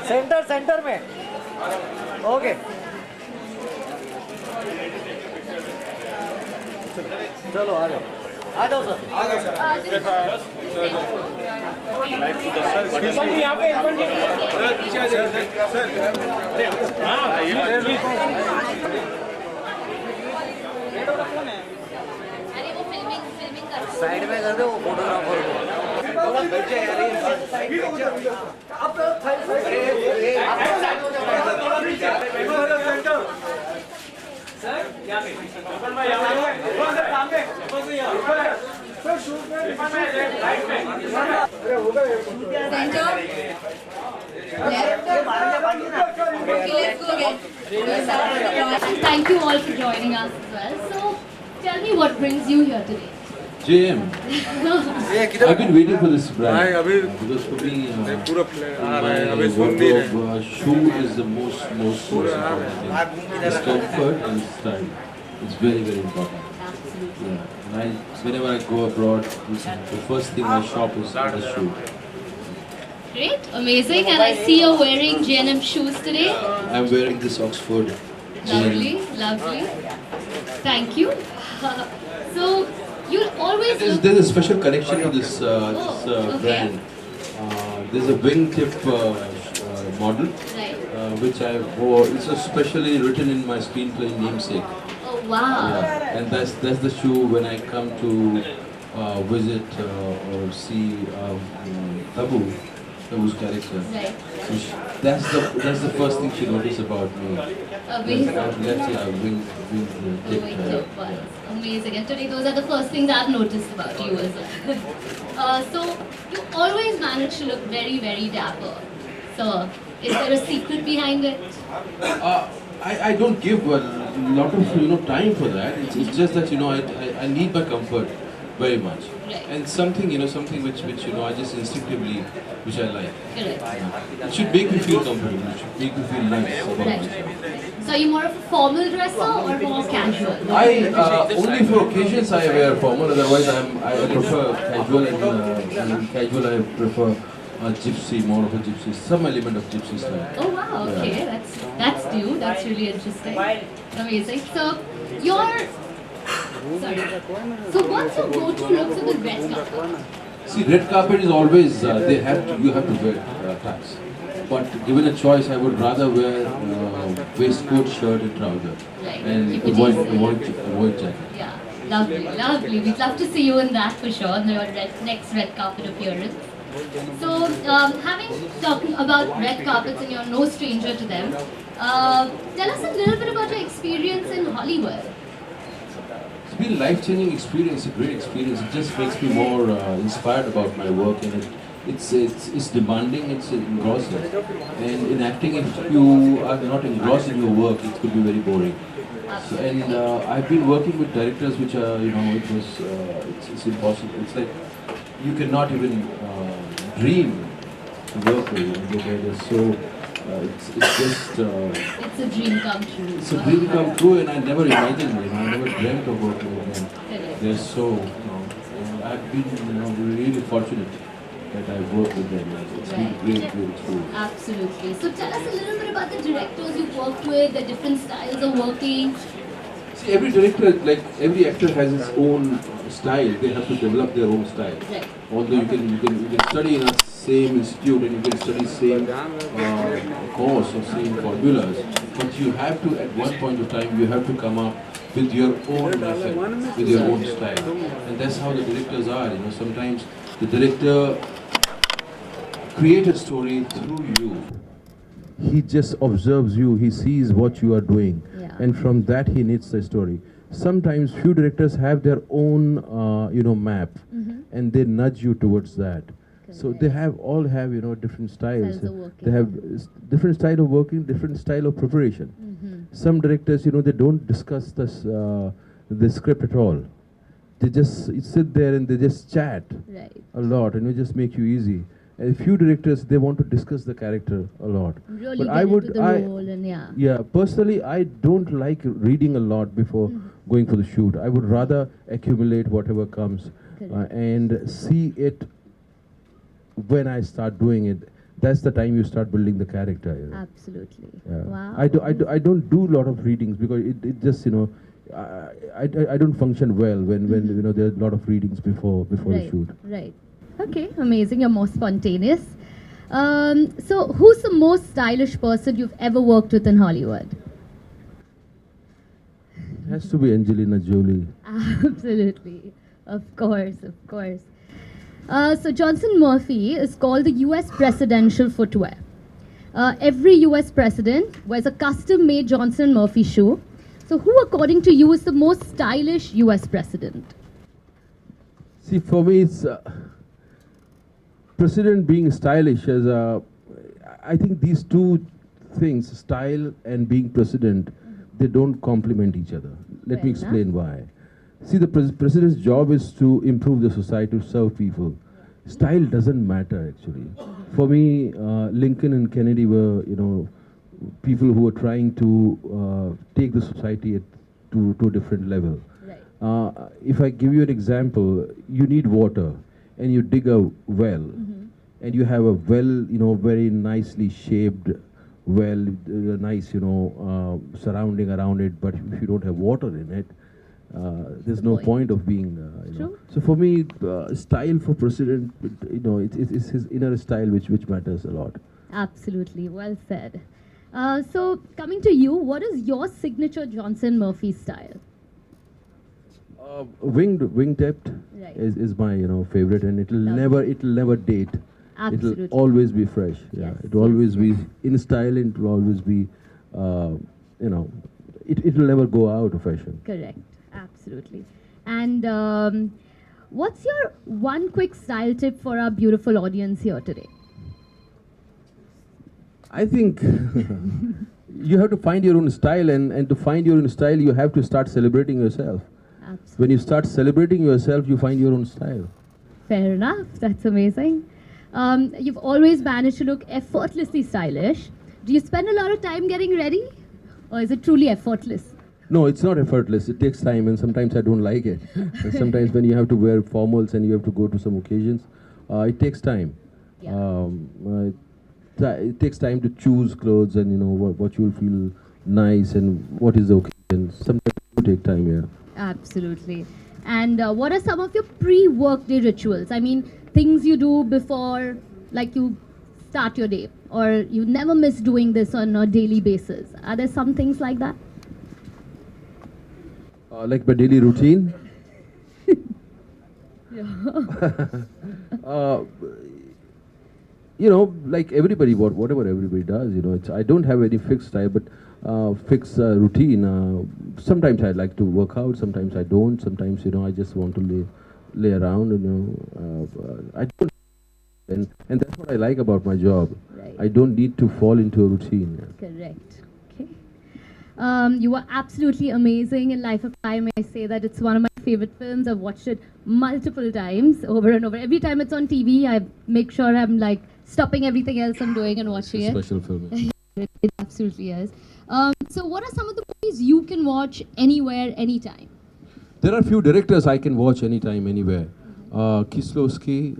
Centre centre में okay चलो आ जाओ सर यहाँ पे अरे वो फिल्मिंग कर साइड में कर दो वो फोटोग्राफर को थोड़ा बैठ जाए यार ये साइड अब तो साइड सर यहाँ पे Thank you all for joining us as well. So, tell me what brings you here today. JM, I've been waiting for this brand because for me, my wardrobe shoe is the most important thing. It's comfort and style. It's very important. Absolutely. Yeah. And whenever I go abroad, the first thing I shop is the shoe. Great, amazing. And I see you're wearing J&M shoes today. I'm wearing this Oxford. Lovely, lovely. Thank you. So, you always look... There's a special connection to this, okay. brand. There's a wingtip model, Right. which I wore. It's especially written in my screenplay namesake. Oh, wow. Yeah. And that's the shoe when I come to visit or see Tabu's character. Right. So that's the first thing she noticed about me. Amazing. I've left wing The tip. wingtip ones. Amazing. And today those are the first things I've noticed about you as well. So you always manage to look very dapper. So is there a secret behind it? I don't give a lot of time for that. It's just that I need my comfort very much. Right. And something which I just instinctively which I like. Correct. It should make me feel comfortable. It should make me feel nice about myself. Right. So are you more of a formal dresser or more casual? I only for occasions I wear formal. Otherwise, I prefer casual and casual. I prefer gypsy, more of a gypsy, some element of gypsy style. Oh wow, okay, Yeah. that's new. That's really interesting. Amazing. So your sorry. So what's your go-to looks on the red carpet? See, red carpet is always you have to wear ties. But given a choice, I would rather wear waistcoat, shirt, and trouser, Right. and Keep it avoid jacket. Yeah, lovely. We'd love to see you in that for sure, in your next red carpet appearance. So, talking about red carpets, and you're no stranger to them, tell us a little bit about your experience in Hollywood. It's been a life-changing experience, a great experience. It just makes me more inspired about my work, and it's demanding, it's engrossing. And in acting, if you are not engrossed in your work, it could be very boring. So, and I've been working with directors which are, it's impossible. It's like you cannot even dream to work with. They're so it's just It's a dream come true. it's a dream come true, and I never imagined it. I never dreamt of working with them. Correct. They're so, I've been really fortunate that I've worked with them. It's been Right. great experience. Absolutely. So tell us a little bit about the directors you've worked with, the different styles of working. See, every director, like every actor, has its own style. They have to develop their own style. Right. Although you can study in a same institute and you can study same course or same formulas, but you have to, at one point of time, you have to come up with your own method, with your own style, and that's how the directors are. Sometimes the director creates a story through you. He just observes you. He sees what you are doing, Yeah. and from that he knits the story. Sometimes few directors have their own, map, and they nudge you towards that. So they all have different styles. Styles of working. They have different style of working, different style of preparation. Some directors, they don't discuss the script at all. They just sit there and they just chat Right. a lot, and it just makes you easy. A few directors, they want to discuss the character a lot. Really But get I would, into the role and yeah. yeah, personally, I don't like reading a lot before going for the shoot. I would rather accumulate whatever comes Correct. and see it when I start doing it. that's the time you start building the character. You know. Absolutely. Yeah. Wow. I don't do a lot of readings because it just, you know, I don't function well when you know, there are a lot of readings before the Right, shoot. right. Okay, amazing. You're more spontaneous. So, who's the most stylish person you've ever worked with in Hollywood? It has to be Angelina Jolie. Absolutely. Of course, of course. So, Johnson Murphy is called the US presidential footwear. Every US president wears a custom made Johnson Murphy shoe. So, who, according to you, is the most stylish US president? See, for me, it's president being stylish as a. I think these two things, style and being president, they don't complement each other. Let me Fair explain why. See, the president's job is to improve the society, to serve people. Style doesn't matter actually. For me, Lincoln and Kennedy were, you know, people who were trying to take the society to a different level. Right. If I give you an example, you need water and you dig a well and you have a well, you know, very nicely shaped well, nice, you know, surrounding around it, but if you don't have water in it, there's no point of being, you know. True. So for me, style for president, you know, it's his inner style which matters a lot. Absolutely, well said. So, coming to you, what is your signature Johnson Murphy style? Wingtipped Right. is my, you know, favorite, and it'll Lovely. never date. Absolutely. It'll always be fresh. Yeah, Yes, it'll yes, always be yes. in style, and it'll always be, you know, it'll never go out of fashion. Correct, absolutely. And what's your one quick style tip for our beautiful audience here today? I think you have to find your own style, and to find your own style, you have to start celebrating yourself. Absolutely. When you start celebrating yourself, you find your own style. Fair enough, that's amazing. You've always managed to look effortlessly stylish. Do you spend a lot of time getting ready? Or is it truly effortless? No, it's not effortless. It takes time, and sometimes I don't like it. And sometimes when you have to wear formals and you have to go to some occasions, it takes time. Yeah. It takes time to choose clothes and, you know, what you'll feel nice and what is the occasion. Sometimes it will take time, yeah. Absolutely. And what are some of your pre-workday rituals? I mean, things you do before, like you start your day, or you never miss doing this on a daily basis. Are there some things like that? Like my daily routine. You know, like everybody, whatever everybody does, you know, I don't have any fixed style, but fixed routine. Sometimes I like to work out, sometimes I don't. Sometimes, you know, I just want to lay around, you know. I don't, and that's what I like about my job. Right. I don't need to fall into a routine. Correct. Okay. You were absolutely amazing in Life of Pi. May I say that it's one of my favorite films. I've watched it multiple times, over and over. Every time it's on TV, I make sure I'm like stopping everything else I'm doing and watching It's a it. special film. It absolutely is. So, what are some of the movies you can watch anywhere, anytime? There are few directors I can watch anytime, anywhere. Kieslowski,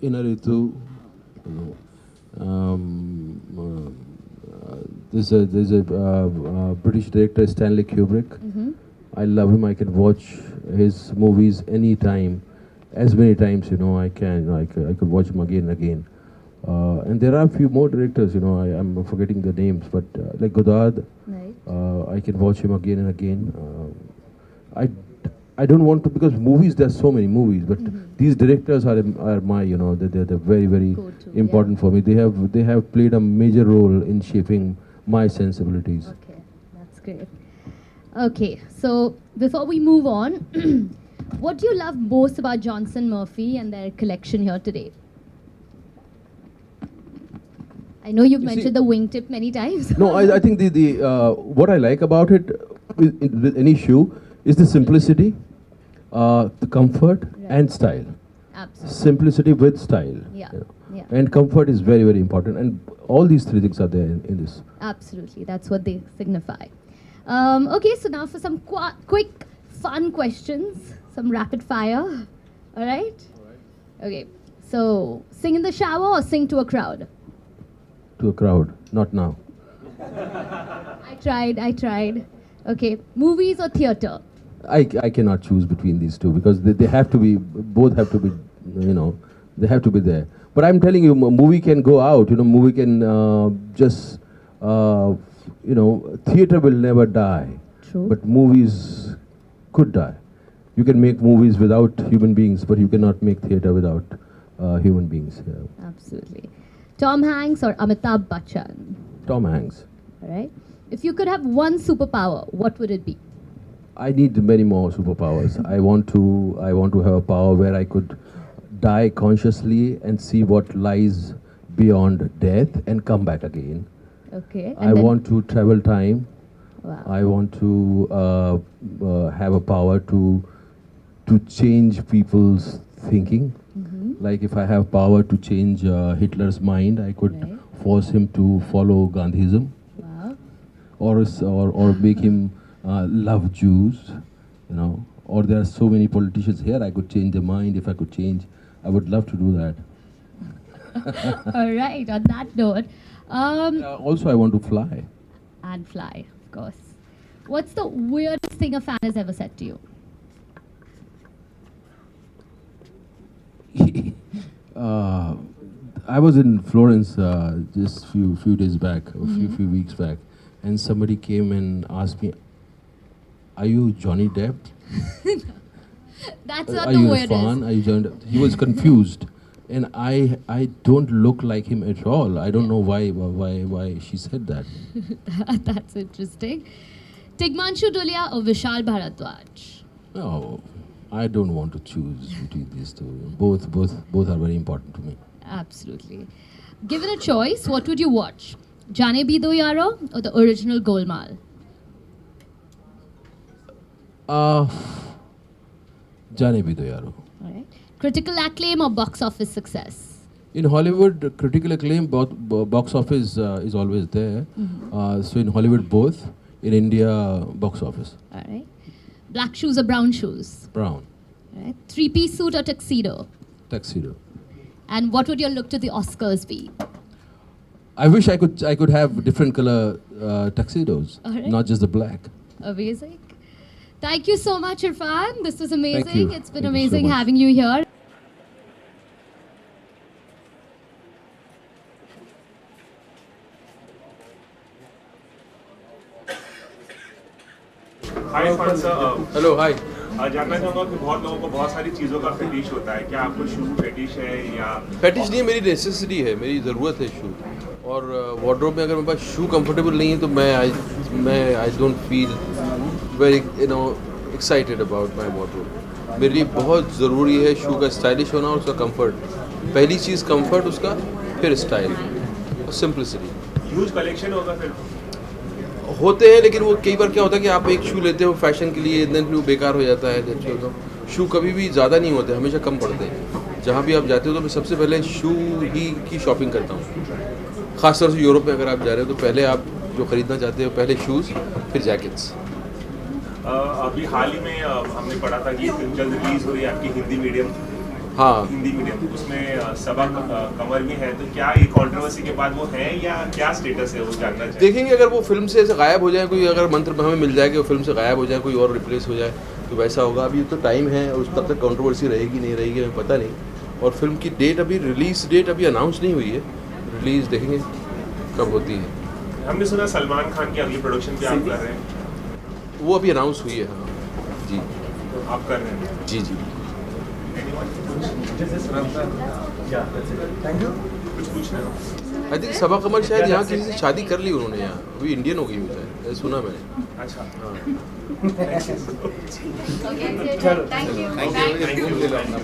Inaritu, you know, there's a British director, Stanley Kubrick. I love him. I can watch his movies anytime, as many times, you know, I can. I could watch him again and again. And there are a few more directors, you know, I'm forgetting the names, but like Godard, Right. I can watch him again and again. I don't want to, because movies, there's so many movies, but these directors are my, you know, they're very Go-to, important for me. They have played a major role in shaping my sensibilities. Okay, that's great. Okay, so before we move on, what do you love most about Johnson Murphy and their collection here today? I know you've You see- mentioned the wingtip many times. No, I think the what I like about it with any shoe is the simplicity, the comfort, and style. Absolutely. Simplicity with style. Yeah, you know. yeah. And comfort is very, very important. And all these three things are there in this. Absolutely, that's what they signify. Okay, so now for some quick, fun questions, some rapid fire. All right? Okay. So, sing in the shower or sing to a crowd? To a crowd, not now. I tried. Okay. Movies or theatre? I cannot choose between these two because they have to be, both have to be, they have to be there. But I'm telling you, a movie can go out, movie can theatre will never die. True. But movies could die. You can make movies without human beings, but you cannot make theatre without human beings. Yeah. Absolutely. Tom Hanks or Amitabh Bachchan? Tom Hanks. All right. If you could have one superpower, what would it be? I need many more superpowers. I want to have a power where I could die consciously and see what lies beyond death and come back again. Okay. I want to travel time. Wow. I want to have a power to change people's thinking. Like if I have power to change Hitler's mind, I could Right. force him to follow Gandhism, Wow. or make him love Jews, Or there are so many politicians here. I could change their mind if I could change. I would love to do that. All right. On that note, Also, I want to fly. and fly, of course. What's the weirdest thing a fan has ever said to you? I was in Florence just few days back, a few weeks back, and somebody came and asked me, "Are you Johnny Depp? That's not Are the you a weirdest. fan? Are you Johnny Depp?" He was confused, and I don't look like him at all. I don't know why she said that. That's interesting. Tigmanshu Dhulia or Vishal Bharadwaj? No, I don't want to choose between these two. Both are very important to me. Absolutely. Given a choice, what would you watch? Jaane Bhi Do Yaro or the original Golmaal? Jaane Bhi Do Yaro. All right. Critical acclaim or box office success? In Hollywood, critical acclaim, box office is always there. So in Hollywood, both. In India, box office. All right. Black shoes or brown shoes? Brown. All right. Three-piece suit or tuxedo? Tuxedo. And what would your look to the Oscars be? I wish I could have different color tuxedos, All right. not just the black. Amazing. Thank you so much, Irfan. This was amazing. you. It's been Thank you so amazing much. having you here. Hi Irfan sir, Hello, hi. जानना चाहूँगा कि बहुत लोगों को बहुत सारी चीज़ों का फेटिश होता है, क्या आपको शू फेटिश है या फैटिश नहीं है, मेरी नेसेसिटी है, मेरी ज़रूरत है शू। और वार्डरोब में अगर मेरे पास शू कंफर्टेबल नहीं है तो मैं I don't feel very excited about my wardrobe. मेरे लिए बहुत ज़रूरी है शू का स्टाइलिश होना और उसका कंफर्ट। पहली चीज़ कंफर्ट उसका, फिर स्टाइल और सिंपलिसिटी। ह्यूज कलेक्शन होगा फिर? होते हैं, लेकिन वो कई बार क्या होता है कि आप एक शू लेते हो फैशन के लिए, देन फिर वो बेकार हो जाता है। तो शू कभी भी ज़्यादा नहीं होते, हमेशा कम पड़ते हैं। जहाँ भी आप जाते हो तो मैं सबसे पहले शू ही की शॉपिंग करता हूँ। ख़ासतौर से यूरोप में अगर आप जा रहे हो तो पहले आप जो ख़रीदना चाहते हो, पहले शूज़ फिर जैकेट्स। अभी हाल ही में हमने पढ़ा था कि ये फिल्म जल्द रिलीज हो रही है आपकी हिंदी मीडियम, हाँ, उसमें सबा कमर भी है, तो क्या ये कंट्रोवर्सी के बाद वो है या क्या स्टेटस है, वो जानना चाहिए। देखेंगे अगर वो फिल्म से ऐसे गायब हो जाए, कोई अगर मंत्र हमें मिल जाए कि वो फिल्म से गायब हो जाए, कोई और रिप्लेस हो जाए तो वैसा होगा। अभी तो टाइम है और तब तक कंट्रोवर्सी रहेगी नहीं रहेगी हमें पता नहीं। और फिल्म की डेट अभी, रिलीज डेट अभी अनाउंस नहीं हुई है, रिलीज देखेंगे कब होती है। हमने सुना सलमान खान की अगली प्रोडक्शन भी आप कर रहे हैं? वो अभी अनाउंस हुई है, हाँ जी, आप कर रहे हैं? जी जी। कुछ पूछना है? आई थिंक सबा कमर शायद यहाँ किसी से शादी कर ली उन्होंने, यहाँ अभी इंडियन हो गई मुझे, ऐसा सुना मैंने। अच्छा, हाँ। Okay, thank you. Thank you.